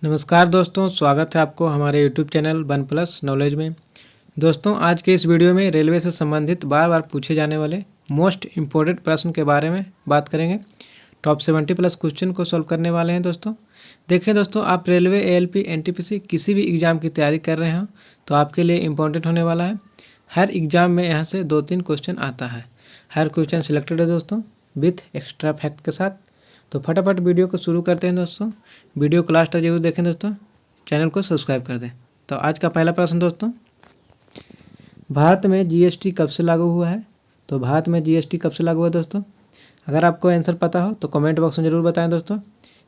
नमस्कार दोस्तों, स्वागत है आपको हमारे YouTube channel one plus knowledge में। दोस्तों, आज के इस वीडियो में रेलवे से संबंधित बार बार पूछे जाने वाले मोस्ट इम्पोर्टेंट प्रश्न के बारे में बात करेंगे। टॉप 70 प्लस क्वेश्चन को सॉल्व करने वाले हैं। दोस्तों देखिए दोस्तों, आप रेलवे, ALP, NTPC किसी भी एग्ज़ाम की तैयारी कर रहे हो तो आपके लिए इम्पोर्टेंट होने वाला है। हर एग्ज़ाम में यहाँ से 2-3 क्वेश्चन आता है। हर क्वेश्चन सिलेक्टेड है दोस्तों, विथ एक्स्ट्रा फैक्ट के साथ। तो फटाफट वीडियो को शुरू करते हैं दोस्तों। वीडियो को लास्ट तक जरूर देखें दोस्तों, चैनल को सब्सक्राइब कर दें। तो आज का पहला प्रश्न दोस्तों, भारत में GST कब से लागू हुआ है? तो भारत में GST कब से लागू हुआ है दोस्तों? अगर आपको आंसर पता हो तो कमेंट बॉक्स में ज़रूर बताएं दोस्तों।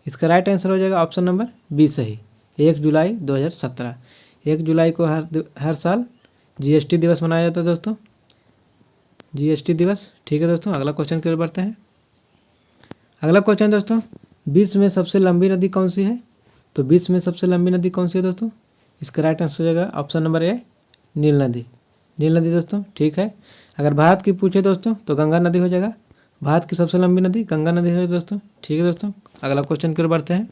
इसका राइट आंसर हो जाएगा ऑप्शन नंबर बी सही, 1 जुलाई 2017। 1 जुलाई को हर साल GST दिवस मनाया जाता है दोस्तों, GST दिवस। ठीक है दोस्तों, अगला क्वेश्चन की ओर बढ़ते हैं। अगला क्वेश्चन दोस्तों, विश्व में सबसे लंबी नदी कौन सी है? तो विश्व में सबसे लंबी नदी कौन सी है दोस्तों? इसका राइट आंसर हो जाएगा ऑप्शन नंबर ए, नील नदी। नील नदी दोस्तों, ठीक है। अगर भारत की पूछे दोस्तों तो गंगा नदी हो जाएगा। भारत की सबसे लंबी नदी गंगा नदी है दोस्तों। ठीक है दोस्तों, अगला क्वेश्चन की ओर बढ़ते हैं।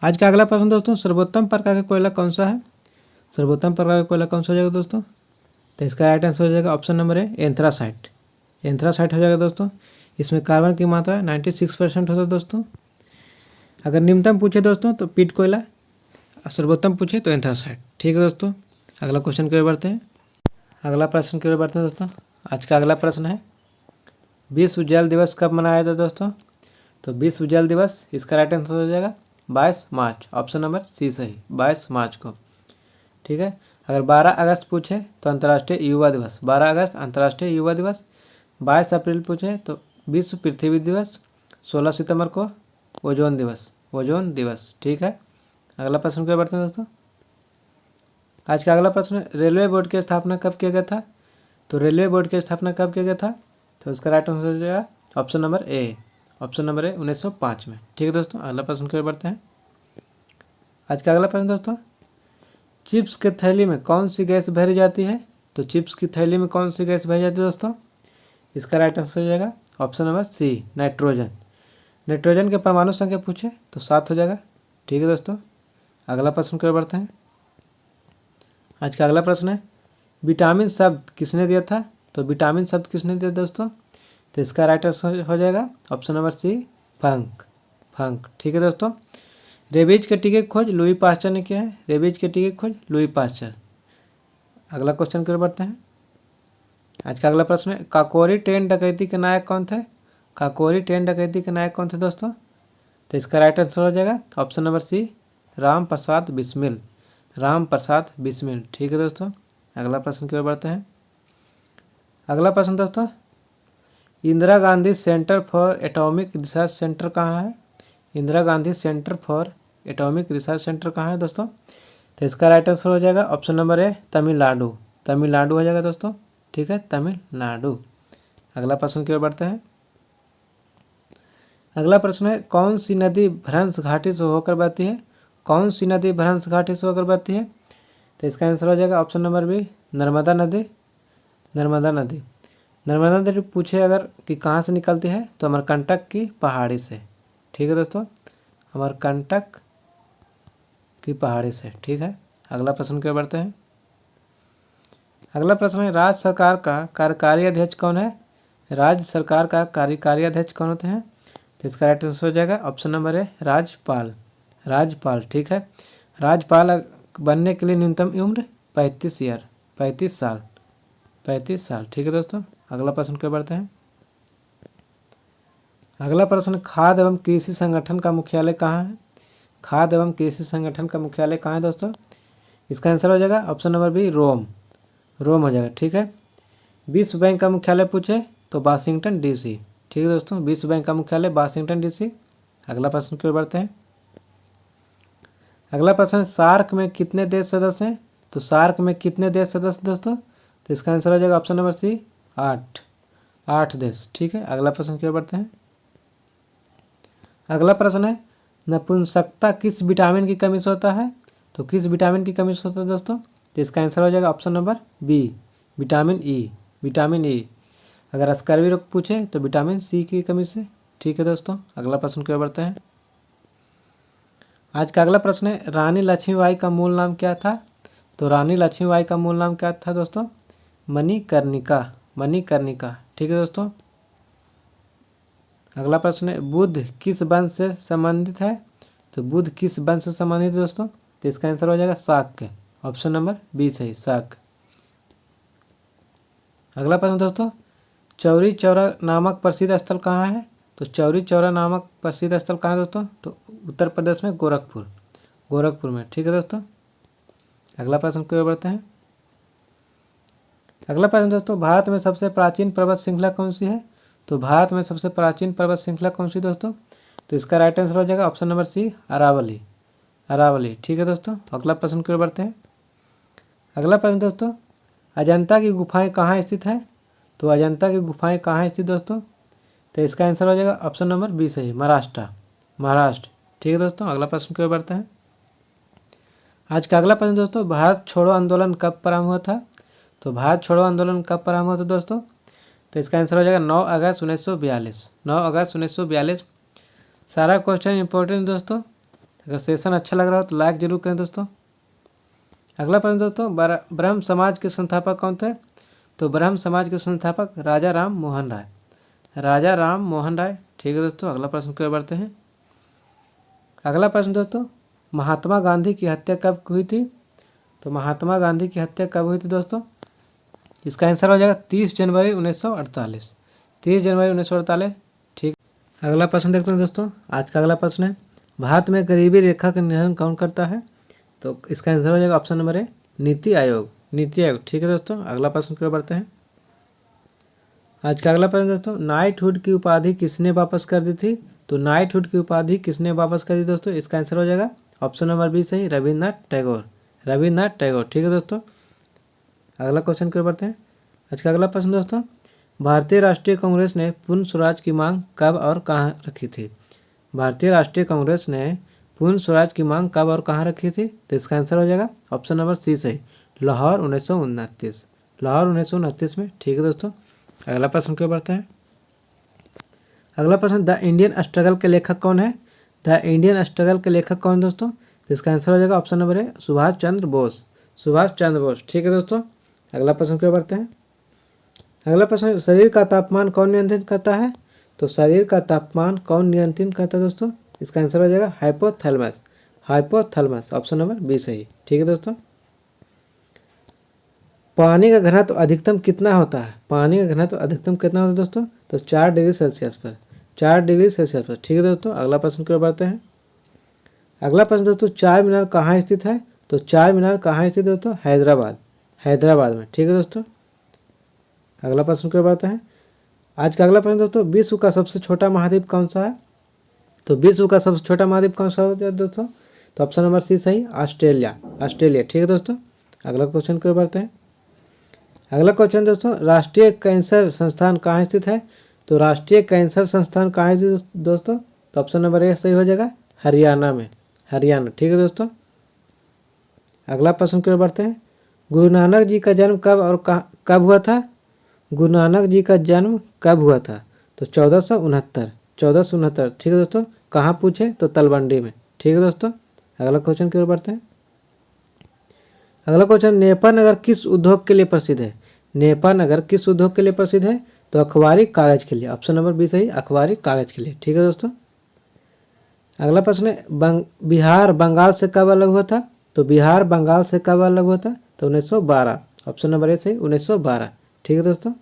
आज का अगला प्रश्न दोस्तों, सर्वोत्तम प्रकार का कोयला कौन सा है? सर्वोत्तम प्रकार का कोयला कौन सा हो जाएगा दोस्तों? तो इसका राइट आंसर हो जाएगा option number A, anthracite. Anthracite हो जाएगा दोस्तों। इसमें कार्बन की मात्रा 96% होता है दोस्तों। अगर निम्नतम पूछे दोस्तों तो पीट कोयला, सर्वोत्तम पूछे तो एंथ्रासाइट। ठीक है दोस्तों, अगला क्वेश्चन की ओर बढ़ते हैं। अगला प्रश्न की ओर बढ़ते हैं दोस्तों। आज का अगला प्रश्न है, विश्व जल दिवस कब मनाया जाता है दोस्तों? तो विश्व जल दिवस, इसका राइट आंसर हो जाएगा 22 मार्च। ऑप्शन नंबर सी सही, 22 मार्च को। ठीक है। अगर 12 अगस्त पूछे तो अंतर्राष्ट्रीय युवा दिवस, 12 अगस्त अंतर्राष्ट्रीय युवा दिवस। 22 अप्रैल पूछे तो विश्व पृथ्वी दिवस। 16 सितंबर को ओजोन दिवस, ओजोन दिवस। ठीक है, अगला प्रश्न की ओर बढ़ते हैं दोस्तों। आज का अगला प्रश्न, रेलवे बोर्ड की स्थापना कब किया गया था? तो रेलवे बोर्ड की स्थापना कब किया गया था? तो इसका राइट आंसर हो जाएगा option number A, option number A 1905 में। ठीक है दोस्तों, अगला प्रश्न की ओर बढ़ते हैं। आज का अगला प्रश्न दोस्तों, चिप्स के थैली में कौन सी गैस भरी जाती है? तो चिप्स की थैली में कौन सी गैस भरी जाती है दोस्तों? इसका राइट आंसर हो जाएगा option number C, nitrogen. Nitrogen के परमाणु संख्या पूछे तो 7 हो जाएगा। ठीक है दोस्तों, अगला प्रश्न की ओर बढ़ते हैं। आज का अगला प्रश्न है, विटामिन शब्द किसने दिया था? तो विटामिन शब्द किसने दिया दोस्तों? तो इसका राइट आंसर हो जाएगा ऑप्शन नंबर सी, फंक, फंक। ठीक है दोस्तों, रेबीज के टीके की खोज लुई पास्चर ने किया है। रेबीज के टीके की खोज लुई पास्चर। अगला क्वेश्चन की ओर बढ़ते हैं। आज का अगला प्रश्न है, काकोरी ट्रेन डकैती के नायक कौन थे? काकोरी ट्रेन डकैती के नायक कौन थे दोस्तों? तो इसका राइट आंसर हो जाएगा ऑप्शन नंबर सी, राम प्रसाद बिस्मिल, राम प्रसाद बिस्मिल। ठीक है दोस्तों, अगला प्रश्न की ओर बढ़ते हैं। अगला प्रश्न दोस्तों, Indira Gandhi centre for atomic research centre कहाँ है? Indira Gandhi centre for atomic research centre कहाँ है दोस्तों? तो इसका राइट आंसर हो जाएगा option number A, Tamil Nadu, Tamil Nadu हो जाएगा दोस्तों। ठीक है, तमिलनाडु। अगला प्रश्न की ओर बढ़ते हैं। अगला प्रश्न है, कौन सी नदी भ्रंश घाटी से होकर बहती है? कौन सी नदी भ्रंश घाटी से होकर बहती है? तो इसका आंसर हो जाएगा ऑप्शन नंबर बी, नर्मदा नदी, नर्मदा नदी। नर्मदा नदी पूछे अगर कि कहाँ से निकलती है तो अमरकंटक की पहाड़ी से। ठीक है दोस्तों, अमरकंटक की पहाड़ी से। ठीक है, अगला प्रश्न की ओर बढ़ते हैं। अगला प्रश्न है, राज्य सरकार का कार्यकारी अध्यक्ष कौन है? राज्य सरकार का कार्यकारी अध्यक्ष कौन होते हैं? तो इसका राइट आंसर हो जाएगा ऑप्शन नंबर है, राज्यपाल, राज्यपाल। ठीक है, राज्यपाल बनने के लिए न्यूनतम उम्र 35 ईयर, 35 साल, 35 साल। ठीक है दोस्तों, अगला प्रश्न की ओर बढ़ते हैं। अगला प्रश्न, खाद्य एवं कृषि संगठन का मुख्यालय कहाँ है? खाद्य एवं कृषि संगठन का मुख्यालय कहाँ है दोस्तों? इसका आंसर हो जाएगा ऑप्शन नंबर बी, रोम, रोम हो जाएगा। ठीक है, विश्व बैंक का मुख्यालय पूछे तो वाशिंगटन DC। ठीक है दोस्तों, विश्व बैंक का मुख्यालय वाशिंगटन DC। अगला प्रश्न की ओर बढ़ते हैं। अगला प्रश्न, सार्क में कितने देश सदस्य हैं? तो सार्क में कितने देश सदस्य दोस्तों? तो इसका आंसर हो जाएगा ऑप्शन नंबर सी, 8, 8 देश। ठीक है, अगला प्रश्न की ओर बढ़ते हैं। अगला प्रश्न है, नपुंसकता किस विटामिन की कमी से होता है? तो किस विटामिन की कमी से होता है दोस्तों? तो इसका आंसर हो जाएगा option number B, vitamin E, vitamin E. अगर स्कर्वी रोग पूछे तो विटामिन सी की कमी से। ठीक है दोस्तों, अगला प्रश्न की ओर बढ़ते हैं। आज का अगला प्रश्न है रानी लक्ष्मीबाई का मूल नाम क्या था। तो रानी लक्ष्मीबाई का मूल नाम क्या था दोस्तों, मणिकर्णिका, मणिकर्णिका। ठीक है दोस्तों। अगला प्रश्न है बुद्ध किस वंश से संबंधित है। तो बुद्ध किस वंश से संबंधित है दोस्तों, तो इसका आंसर हो जाएगा शाक्य। ऑप्शन नंबर बी सही, शाक्य। अगला प्रश्न दोस्तों, चौरी चौरा नामक प्रसिद्ध स्थल कहाँ है। तो चौरी चौरा नामक प्रसिद्ध स्थल कहाँ है दोस्तों, तो उत्तर प्रदेश में गोरखपुर, गोरखपुर में। ठीक है दोस्तों। अगला प्रश्न की ओर बढ़ते हैं। अगला प्रश्न दोस्तों, भारत में सबसे प्राचीन पर्वत श्रृंखला कौन सी है। तो भारत में सबसे प्राचीन पर्वत श्रृंखला कौन सी दोस्तों, तो इसका राइट आंसर हो जाएगा option number C, Aravalli, Aravalli. ठीक है दोस्तों। अगला प्रश्न की ओर बढ़ते हैं। अगला प्रश्न दोस्तों, अजंता की गुफाएं कहाँ स्थित है। तो अजंता की गुफाएं कहाँ स्थित दोस्तों, तो इसका आंसर हो जाएगा ऑप्शन नंबर बी सही, महाराष्ट्र, महाराष्ट्र। ठीक है दोस्तों। अगला प्रश्न की ओर बढ़ते हैं। आज का अगला प्रश्न दोस्तों, भारत छोड़ो आंदोलन कब प्रारंभ हुआ था। तो भारत छोड़ो आंदोलन कब प्रारंभ हुआ था दोस्तों, तो इसका आंसर हो जाएगा 9 अगस्त 1942, 9 अगस्त 1942। सारा क्वेश्चन इंपॉर्टेंट दोस्तों। अगर सेशन अच्छा लग रहा हो तो लाइक जरूर करें दोस्तों। अगला प्रश्न दोस्तों, ब्रह्म समाज के संस्थापक कौन थे। तो ब्रह्म समाज के संस्थापक राजा राम मोहन राय, राजा राम मोहन राय। ठीक है दोस्तों। अगला प्रश्न की ओर बढ़ते हैं। अगला प्रश्न दोस्तों, महात्मा गांधी की हत्या कब हुई थी। तो महात्मा गांधी की हत्या कब हुई थी दोस्तों, इसका आंसर हो जाएगा 30 जनवरी 1948, 30 जनवरी 1948। ठीक। अगला प्रश्न देखते हैं दोस्तों। आज का अगला प्रश्न है भारत में गरीबी रेखा का निर्धारण कौन करता है। तो इसका आंसर हो जाएगा option number A, NITI Aayog, NITI Aayog. ठीक है दोस्तों। अगला प्रश्न की ओर बढ़ते हैं। आज का अगला प्रश्न दोस्तों, नाइटहुड की उपाधि किसने वापस कर दी थी। तो नाइटहुड की उपाधि किसने वापस कर दी दोस्तों, इसका आंसर हो जाएगा ऑप्शन नंबर बी सही, रविन्द्रनाथ टैगोर, रविन्द्रनाथ टैगोर। ठीक है दोस्तों। अगला क्वेश्चन की ओर बढ़ते हैं। आज का अगला प्रश्न दोस्तों, भारतीय राष्ट्रीय कांग्रेस ने पूर्ण स्वराज की मांग कब और कहाँ रखी थी। भारतीय राष्ट्रीय कांग्रेस ने पूर्ण स्वराज की मांग कब और कहाँ रखी थी, तो इसका आंसर हो जाएगा ऑप्शन नंबर सी सही, लाहौर 1929, लाहौर 1929 में। ठीक है दोस्तों। अगला प्रश्न क्यों बढ़ते हैं। अगला प्रश्न, द इंडियन स्ट्रगल के लेखक कौन है। द इंडियन स्ट्रगल के लेखक कौन दोस्तों, तो इसका आंसर हो जाएगा option number A, Subhash Chandra Bose, Subhash Chandra Bose. ठीक है दोस्तों। अगला प्रश्न क्यों बढ़ते हैं। अगला प्रश्न, शरीर का तापमान कौन नियंत्रित करता है। तो शरीर का तापमान कौन नियंत्रित करता है दोस्तों, इसका आंसर हो जाएगा hypothalamus, hypothalamus. Option number B सही। ठीक है दोस्तों। पानी का घनत्व अधिकतम कितना होता है। पानी का घनत्व अधिकतम कितना होता है दोस्तों, तो 4 डिग्री सेल्सियस पर, 4 डिग्री सेल्सियस पर। ठीक है दोस्तों। अगला प्रश्न की ओर बढ़ते हैं। अगला प्रश्न दोस्तों, चार मीनार कहाँ स्थित है। तो चार मीनार कहाँ स्थित है दोस्तों, हैदराबाद, हैदराबाद में। ठीक है दोस्तों। अगला प्रश्न की ओर बढ़ते हैं। आज का अगला प्रश्न दोस्तों, विश्व का सबसे छोटा महाद्वीप कौन सा है। तो विश्व का सबसे छोटा महाद्वीप कौन सा होता है दोस्तों, तो ऑप्शन नंबर सी सही, ऑस्ट्रेलिया, ऑस्ट्रेलिया। ठीक है दोस्तों। अगला क्वेश्चन की ओर बढ़ते हैं। अगला क्वेश्चन दोस्तों, राष्ट्रीय कैंसर संस्थान कहाँ स्थित है। तो राष्ट्रीय कैंसर संस्थान कहाँ स्थित दोस्तों, तो ऑप्शन नंबर ए सही हो जाएगा, हरियाणा में, हरियाणा। ठीक है दोस्तों। अगला प्रश्न की ओर बढ़ते हैं। गुरु नानक जी का जन्म कब और कब हुआ था। गुरु नानक जी का जन्म कब हुआ था, तो 1469, 1469। ठीक है दोस्तों। कहाँ पूछे, तो तलवंडी में। ठीक है दोस्तों। अगला क्वेश्चन की ओर बढ़ते हैं। अगला क्वेश्चन, नेपा नगर किस उद्योग के लिए प्रसिद्ध है। नेपा नगर किस उद्योग के लिए प्रसिद्ध है, तो अखबारी कागज के लिए। ऑप्शन नंबर बी सही, अखबारी कागज के लिए। ठीक है दोस्तों। अगला प्रश्न है, बिहार बंगाल से कब अलग हुआ था। तो बिहार बंगाल से कब अलग हुआ था, तो 1912। ऑप्शन नंबर ए सही, 1912। ठीक है दोस्तों।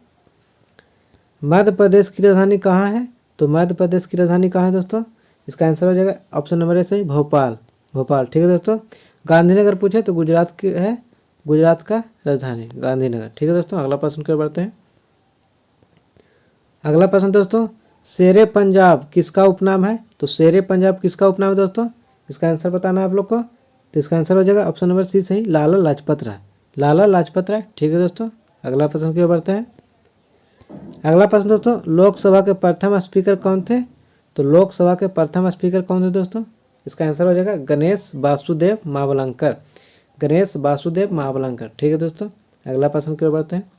मध्य प्रदेश की राजधानी कहाँ है। तो मध्य प्रदेश की राजधानी कहाँ है दोस्तों, इसका आंसर हो जाएगा ऑप्शन नंबर ए सही, भोपाल, भोपाल। ठीक है दोस्तों। गांधीनगर पूछे तो गुजरात की है, गुजरात का राजधानी गांधीनगर। ठीक है दोस्तों। अगला प्रश्न की ओर बढ़ते हैं। अगला प्रश्न दोस्तों, शेरे पंजाब किसका उपनाम है। तो शेरे पंजाब किसका उपनाम है दोस्तों, इसका आंसर बताना है आप लोग को। तो इसका आंसर हो जाएगा ऑप्शन नंबर सी सही, लाला लाजपत राय, लाला लाजपत राय। ठीक है दोस्तों। अगला प्रश्न की ओर बढ़ते हैं। अगला प्रश्न दोस्तों, लोकसभा के प्रथम स्पीकर कौन थे। तो लोकसभा के प्रथम स्पीकर कौन थे दोस्तों, इसका आंसर हो जाएगा गणेश वासुदेव मावलंकर, गणेश वासुदेव मावलंकर। ठीक है दोस्तों। अगला प्रश्न की ओर बढ़ते हैं।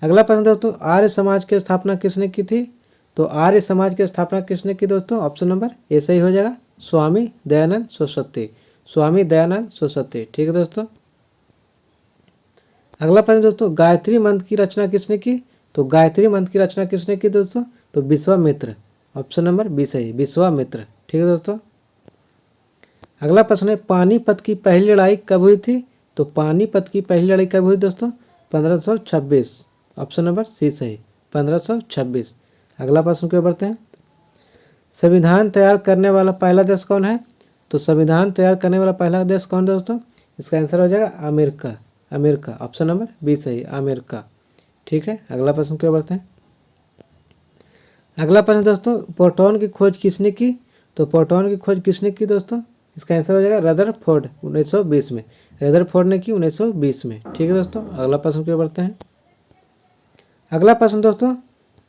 अगला प्रश्न दोस्तों, आर्य समाज की स्थापना किसने की थी। तो आर्य समाज की स्थापना किसने की दोस्तों, ऑप्शन नंबर ए सही हो जाएगा, स्वामी दयानंद सरस्वती, स्वामी दयानंद सरस्वती। ठीक है दोस्तों। अगला प्रश्न दोस्तों, गायत्री मंत्र की रचना किसने की? तो गायत्री मंत्र की रचना किसने की दोस्तों? तो विश्वामित्र। ऑप्शन नंबर बी सही, विश्वामित्र। ठीक है दोस्तों। अगला प्रश्न है, पानीपत की पहली लड़ाई कब हुई थी? तो पानीपत की पहली लड़ाई कब हुई दोस्तों? 1526। ऑप्शन नंबर सी सही, 1526। अगला प्रश्न क्यों बढ़ते हैं, संविधान तैयार करने वाला पहला देश कौन है? तो संविधान तैयार करने वाला पहला देश कौन दोस्तों? इसका आंसर हो जाएगा America, America. Option number B सही, अमेरिका। ठीक है। अगला प्रश्न क्यों बढ़ते हैं, अगला प्रश्न दोस्तों, प्रोटॉन की खोज किसने की? तो प्रोटॉन की खोज किसने की दोस्तों? इसका आंसर हो जाएगा रदरफोर्ड, 1920 में। रदरफोर्ड ने की 1920 में। ठीक है दोस्तों। अगला प्रश्न क्यों बढ़ते हैं, अगला प्रश्न दोस्तों,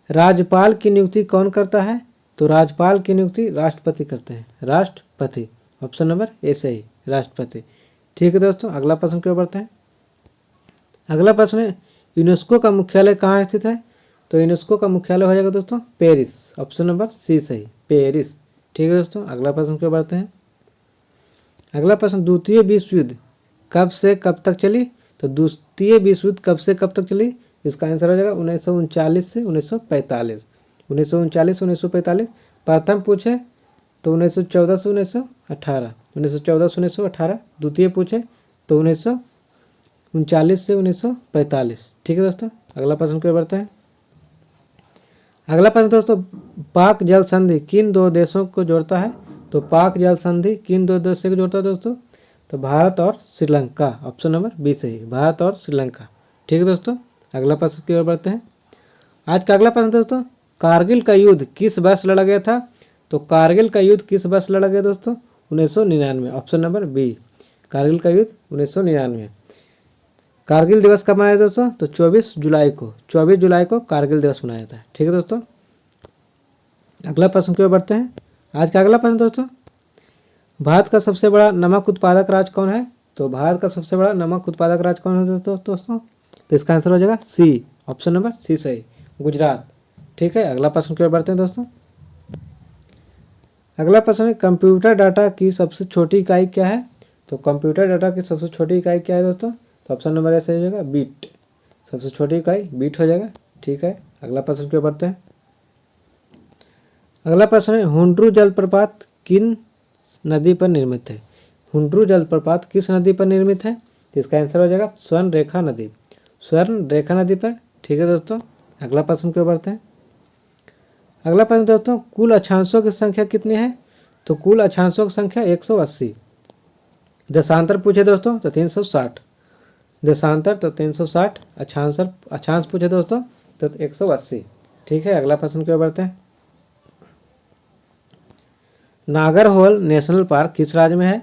राज्यपाल की नियुक्ति कौन करता है? तो राज्यपाल की नियुक्ति राष्ट्रपति करते हैं, राष्ट्रपति। ऑप्शन नंबर ए सही, राष्ट्रपति। ठीक है दोस्तों। अगला प्रश्न क्यों बढ़ते हैं, अगला प्रश्न है, यूनेस्को का मुख्यालय कहाँ स्थित है? तो यूनेस्को का मुख्यालय हो जाएगा दोस्तों पेरिस। ऑप्शन नंबर सी सही, पेरिस। ठीक है दोस्तों। अगला प्रश्न क्यों बढ़ते हैं, अगला प्रश्न, द्वितीय विश्व युद्ध कब से कब तक चली? तो द्वितीय विश्व युद्ध कब से कब तक चली? इसका आंसर हो जाएगा 1939 से 1945। 1939 से 1945। प्रथम पूछे तो 1914 से 1918, 1914 से 1918। द्वितीय पूछे तो 1939 से 1945। ठीक है दोस्तों। अगला प्रश्न क्यों बढ़ते हैं, अगला प्रश्न दोस्तों, पाक जल संधि किन दो देशों को जोड़ता है? तो पाक जल संधि किन दो देशों को जोड़ता है दोस्तों? तो भारत और श्रीलंका। ऑप्शन नंबर बी सही, भारत और श्रीलंका। ठीक है दोस्तों। अगला प्रश्न की ओर बढ़ते हैं। आज का अगला प्रश्न दोस्तों, कारगिल का युद्ध किस वर्ष लड़ा गया था? तो कारगिल का युद्ध किस वर्ष लड़ा गया दोस्तों? 1999। ऑप्शन नंबर बी, कारगिल का युद्ध 1999। कारगिल दिवस कब मनाया दोस्तों? तो 24 जुलाई को, 24 जुलाई को कारगिल दिवस मनाया जाता है। ठीक है दोस्तों। अगला प्रश्न की ओर बढ़ते हैं। आज का अगला प्रश्न दोस्तों, भारत का सबसे बड़ा नमक उत्पादक राज्य कौन है? तो भारत का सबसे बड़ा नमक उत्पादक राज्य कौन है दोस्तों? तो इसका आंसर हो जाएगा सी, ऑप्शन नंबर सी सही, गुजरात। ठीक है। अगला प्रश्न की ओर बढ़ते हैं दोस्तों। अगला प्रश्न है, कंप्यूटर डाटा की सबसे छोटी इकाई क्या है? तो कंप्यूटर डाटा की सबसे छोटी इकाई क्या है दोस्तों? तो ऑप्शन नंबर ऐसे हो जाएगा बीट, सबसे छोटी इकाई बीट हो जाएगा। ठीक है। अगला प्रश्न की ओर बढ़ते हैं। अगला प्रश्न है, हुंड्रू जलप्रपात किन नदी पर निर्मित है? हुंड्रू जलप्रपात किस नदी पर निर्मित है? तो इसका आंसर हो जाएगा स्वर्ण रेखा नदी, स्वर्ण रेखा नदी पर। ठीक है दोस्तों। अगला प्रश्न की ओर बढ़ते हैं। अगला प्रश्न दोस्तों, कुल अक्षांशों की संख्या कितनी है? तो कुल अक्षांशों की संख्या 180। दशांतर पूछे दोस्तों तो 360, दशांतर तो 360, अक्षांश पूछे दोस्तों तो 180। ठीक है। अगला प्रश्न की ओर बढ़ते हैं। नागरहोल नेशनल पार्क किस राज्य में है?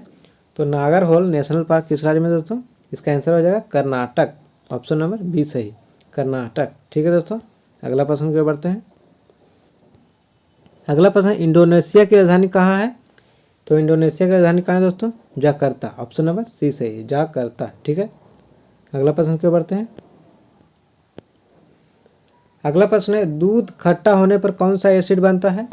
तो नागरहोल नेशनल पार्क किस राज्य में दोस्तों? इसका आंसर हो जाएगा कर्नाटक। ऑप्शन नंबर बी सही, कर्नाटक। ठीक है दोस्तों। अगला प्रश्न की ओर बढ़ते हैं। अगला प्रश्न, इंडोनेशिया की राजधानी कहाँ है? तो इंडोनेशिया की राजधानी कहाँ है दोस्तों? जाकार्ता। ऑप्शन नंबर सी सही, जाकार्ता। ठीक है। अगला प्रश्न की ओर बढ़ते हैं। अगला प्रश्न है, दूध खट्टा होने पर कौन सा एसिड बनता है?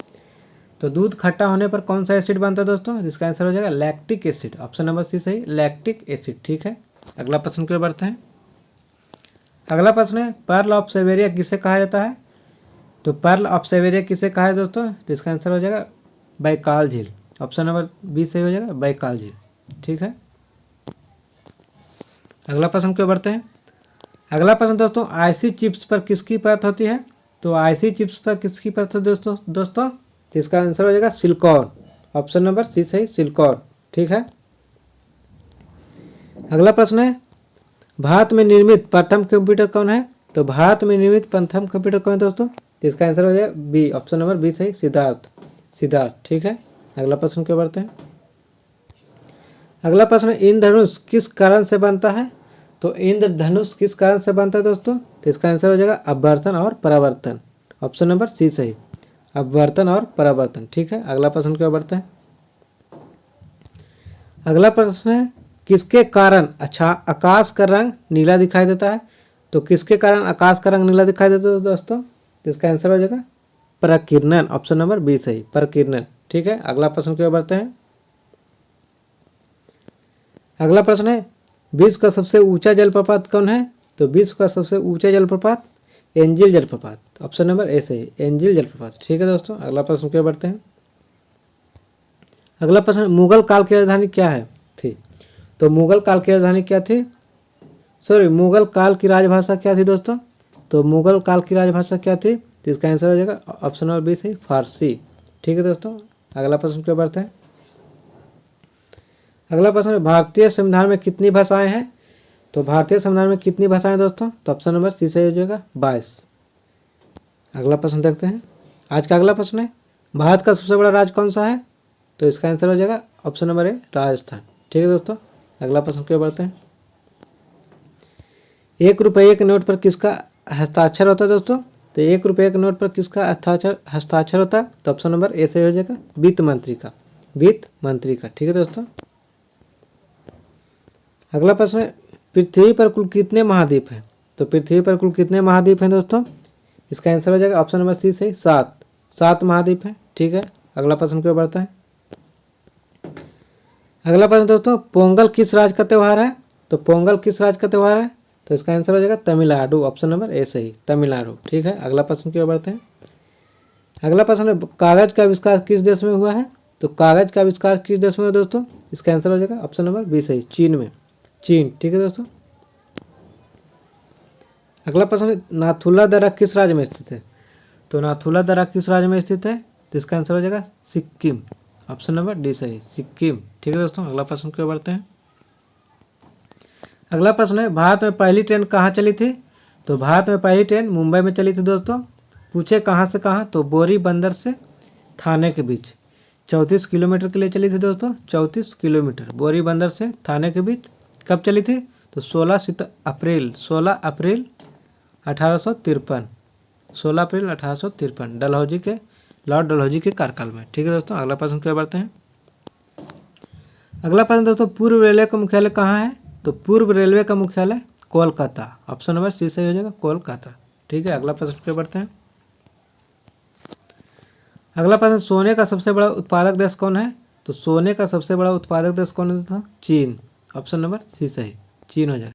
तो दूध खट्टा होने पर कौन सा एसिड बनता है दोस्तों? इसका आंसर हो जाएगा lactic acid. Option number C सही, लैक्टिक एसिड। ठीक है। अगला प्रश्न की ओर बढ़ते हैं। अगला प्रश्न है, पर्ल ऑफ साइबेरिया किसे कहा जाता है? तो पर्ल ऑफ साइबेरिया किसे कहा है दोस्तों? तो इसका आंसर हो जाएगा बैकाल झील। ऑप्शन नंबर बी सही हो जाएगा, बैकाल झील। ठीक है। अगला प्रश्न की ओर बढ़ते हैं। अगला प्रश्न दोस्तों, आईसी चिप्स पर किसकी परत होती है? तो आईसी चिप्स पर किसकी परत है दोस्तों? तो इसका आंसर हो जाएगा सिलिकॉन। ऑप्शन नंबर सी सही, सिलिकॉन। ठीक है। अगला प्रश्न है, भारत में निर्मित प्रथम कंप्यूटर कौन है? तो भारत में निर्मित प्रथम कंप्यूटर कौन है दोस्तों? तो इसका आंसर हो जाएगा बी, ऑप्शन नंबर बी सही, सिद्धार्थ, सिद्धार्थ। ठीक है। अगला प्रश्न क्यों बढ़ते हैं। अगला प्रश्न, इंद्रधनुष किस कारण से बनता है? तो इंद्रधनुष किस कारण से बनता है दोस्तों? तो इसका आंसर हो जाएगा अपवर्तन और परावर्तन। ऑप्शन नंबर सी सही, अपवर्तन और परावर्तन। ठीक है। अगला प्रश्न क्यों बढ़ते हैं। अगला प्रश्न है, किसके कारण अच्छा आकाश का रंग नीला दिखाई देता है? तो किसके कारण आकाश का रंग नीला दिखाई देता है दोस्तों? तो इसका आंसर हो जाएगा प्रकीर्णन। ऑप्शन नंबर बी सही, प्रकीर्णन। ठीक है। अगला प्रश्न क्यों बढ़ते हैं। अगला प्रश्न है विश्व का सबसे ऊंचा जलप्रपात कौन है? तो विश्व का सबसे ऊंचा जलप्रपात एंजिल जलप्रपात, ऑप्शन नंबर ए सही, एंजिल जलप्रपात। ठीक है दोस्तों, अगला प्रश्न की ओर बढ़ते हैं। अगला प्रश्न, मुगल काल की राजधानी क्या है थी? तो मुगल काल की राजधानी क्या थी? मुगल काल की राजभाषा क्या थी दोस्तों? तो मुगल काल की राजभाषा क्या थी? तो इसका आंसर हो जाएगा ऑप्शन नंबर बी सही, फारसी। ठीक है दोस्तों, अगला प्रश्न की ओर बढ़ते हैं। अगला प्रश्न है भारतीय संविधान में कितनी भाषाएं हैं? तो भारतीय संविधान में कितनी भाषाएं दोस्तों? तो ऑप्शन नंबर सी सही हो जाएगा 22। अगला प्रश्न देखते हैं। आज का अगला प्रश्न है भारत का सबसे बड़ा राज्य कौन सा है? तो इसका आंसर हो जाएगा ऑप्शन नंबर ए, राजस्थान। ठीक है दोस्तों, अगला प्रश्न की ओर बढ़ते हैं। 1 रुपये के नोट पर किसका हस्ताक्षर होता है दोस्तों? तो 1 रुपये के नोट पर किसका हस्ताक्षर होता है? तो ऑप्शन नंबर ए सही हो जाएगा वित्त मंत्री का, वित्त मंत्री का। ठीक है दोस्तों, अगला प्रश्न है पृथ्वी पर कुल कितने महाद्वीप हैं? तो पृथ्वी पर कुल कितने महाद्वीप हैं दोस्तों? इसका आंसर हो जाएगा ऑप्शन नंबर सी सही, 7 महाद्वीप हैं। ठीक है, अगला प्रश्न क्यों बढ़ता है। अगला प्रश्न दोस्तों, पोंगल किस राज्य का त्यौहार है? तो पोंगल किस राज्य का त्यौहार है? तो इसका आंसर हो जाएगा तमिलनाडु, ऑप्शन नंबर ए सही, तमिलनाडु। ठीक है, अगला प्रश्न क्यों बढ़ते हैं। अगला प्रश्न है कागज का आविष्कार किस देश में हुआ है? तो कागज का आविष्कार किस देश में है दोस्तों? इसका आंसर हो जाएगा ऑप्शन नंबर बी सही, चीन में, चीन। ठीक है दोस्तों, अगला प्रश्न, नाथुला दर्रा किस राज्य में स्थित है? तो नाथुला दर्रा किस राज्य में स्थित है? तो इसका आंसर हो जाएगा सिक्किम, ऑप्शन नंबर डी सही, सिक्किम। ठीक है दोस्तों, अगला प्रश्न क्यों बढ़ते हैं। अगला प्रश्न है भारत में पहली ट्रेन कहाँ चली थी? तो भारत में पहली ट्रेन मुंबई में चली थी दोस्तों। पूछे कहाँ से कहाँ? तो बोरी बंदर से थाने के बीच 34 किलोमीटर के लिए चली थी दोस्तों, 34 किलोमीटर बोरी बंदर से थाने के बीच। कब चली थी? तो 16 अप्रैल 1853, 16 अप्रैल 1853 डलहौजी के, लॉर्ड डलहौजी के कार्यकाल में। ठीक है दोस्तों, अगला प्रश्न क्या बढ़ते हैं। अगला प्रश्न दोस्तों, पूर्व रेलवे का मुख्यालय कहाँ है? तो पूर्व रेलवे का मुख्यालय कोलकाता, ऑप्शन नंबर सी सही हो जाएगा, कोलकाता। ठीक है, अगला प्रश्न क्या बढ़ते हैं। अगला प्रश्न, सोने का सबसे बड़ा उत्पादक देश कौन है? तो सोने का सबसे बड़ा उत्पादक देश कौन है? चीन, ऑप्शन नंबर सी सही, चीन हो जाएगा।